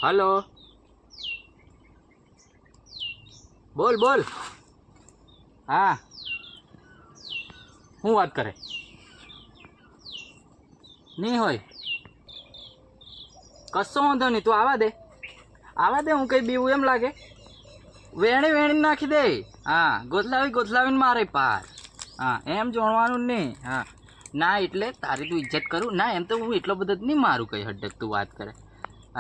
Hello, બોલ બોલ. હા, શું વાત કરે? નહીં હોય કશો વાંધો નહીં, તું આવા દે. હું કઈ બીવું એમ લાગે? વેણી વેણી નાખી દે. હા, ગોથલાવીને મારે પાર. હા, એમ જોણવાનું નહીં. હા ના, એટલે તારી તું ઇજ્જત કરું ના, એમ તો હું એટલો બધો જ નહીં મારું કઈ હડક તું વાત કરે.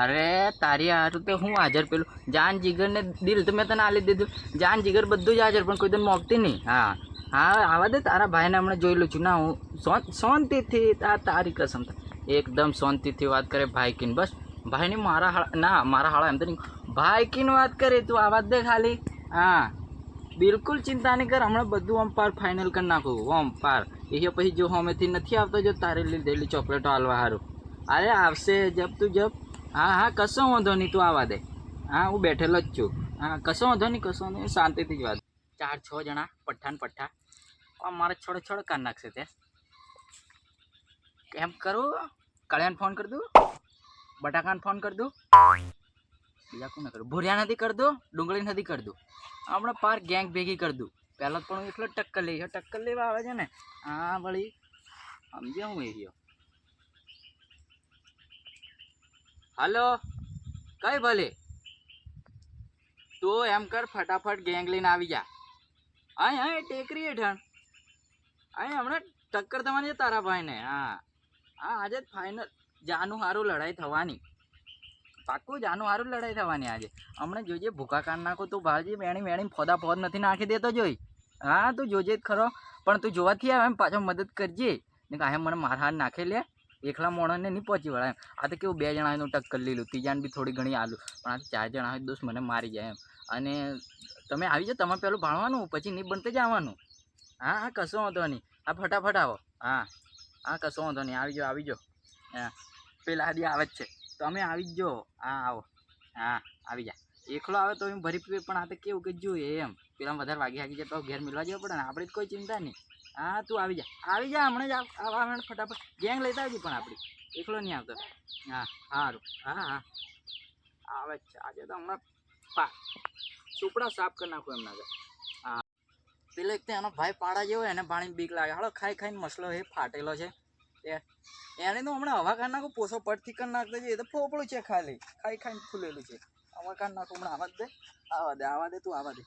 અરે તારી હારું તો હું હાજર, પેલું જાન જીગર ને દિલ તો મેં તને આલી દીધું. જાન જીગર બધું જ હાજર, પણ કોઈ તને મોકતી નહીં. હા હા, આવા દે. તારા ભાઈને હમણાં જોઈ લઉં છું ના. હું શાંતિથી તારી કસમ એકદમ શાંતિથી વાત કરે ભાઈ કીન. બસ ભાઈની મારા હાળા ના, મારા હાળા એમ તો નહીં, ભાઈ કીન વાત કરે. તું આવા દે ખાલી. હા, બિલકુલ ચિંતા નહીં કર. હમણાં બધું અમ્પાર ફાઇનલ કરી નાખું. અમ્પાર એ પછી જો હમેથી નથી આવતો, જો તારે લીધેલી ચોકલેટો હાલવા સારું. અરે આવશે જબ તું જબ. હા હા, કશો વાંધો નહીં, તું આવા દે. હા, હું બેઠેલો જ છું. હા, કશો વાંધો નહીં, શાંતિથી જ વાત. 4-6 જણા પઠ્ઠા મારે છોડે કાઢ નાખશે તે. કેમ કરું? કળિયાને ફોન કરી દઉં, બટાકાને ફોન કરી દઉં, બીજા કોને કરું? ભૂરિયા નથી કરી દઉં, ડુંગળી નથી કરી દઉં. હમણાં પાર ગેંગ ભેગી કરી દઉં. પહેલાં પણ હું એટલો ટક્કર લેવા આવે છે ને. હા વળી સમજ્યા હું એ રહ્યો. હલો, કઈ ભલે તું એમ કર, ફટાફટ ગેંગ લઈને આવી જા. હા ટેકરી હેઠળ હમણાં ટક્કર થવાની છે તારા ભાઈને. હા હા, આજે ફાઇનલ જાનું હારું લડાઈ થવાની. પાક્કું જાનું હારું લડાઈ થવાની આજે. હમણાં જોજે, ભૂકા કાઢ નાખો તું ભાજી. વેણી ફોદા ફોદ નથી નાખી દેતો જોઈ. હા, તું જોજે જ ખરો. પણ તું જોવાથી આવે એમ પાછો મદદ કરજે ને. કાંઈ મને માર હાથ નાખે લે. એકલા મોણસને નહીં પહોંચી વળાય એમ. આ તો કેવું 2 જણાનું ટક્કર લીધું, ત્રીજાને બી થોડી ઘણી આલું. પણ આ 4 જણા હોય દોસ્ત મને મારી જાય એમ. અને તમે આવી જાઓ, તમારે પેલું ભાણવાનું, પછી નહીં બનતે જ આવવાનું. હા હા, કશો વાંધો નહીં. હા, ફટાફટ આવો. હા હા, કશો વાંધો નહીં. આવી જાઓ. હા, પેલા આદિ આવે જ છે, તમે આવી જ જો. હા આવો. હા, આવી જા. એકલો આવે તો એમ ભરી પીવે, પણ આ તો કેવું કે જોઈએ એમ. પેલા વધારે વાગી જાય તો ઘેર મિલવા જવા પડે ને. આપણે જ કોઈ ચિંતા નહીં. હા, તું આવી જા હમણાં જ. આવા ફટાફટ ગેંગ લેતા આવજી, પણ આપણી એકલો નહીં આવતો. હા સારું. હા હા, આવે જ છે આજે તો. હમણાં સુપડા સાફ કરી નાખું એમના ઘર. હા, પેલો એક તો એનો ભાઈ પાડા જેવો, એને પાણી બીક લાગે. હાલો ખાઈને મસલો એ ફાટેલો છે. એને તો હમણાં હવા કાઢ નાખું, પોસો પડથી કરી નાખતો છે. એ તો ફોપડું છે ખાલી, ખાઈને ફૂલેલું છે. હવા કાઢ નાખું હમણાં. આવા દે તું આવા દે.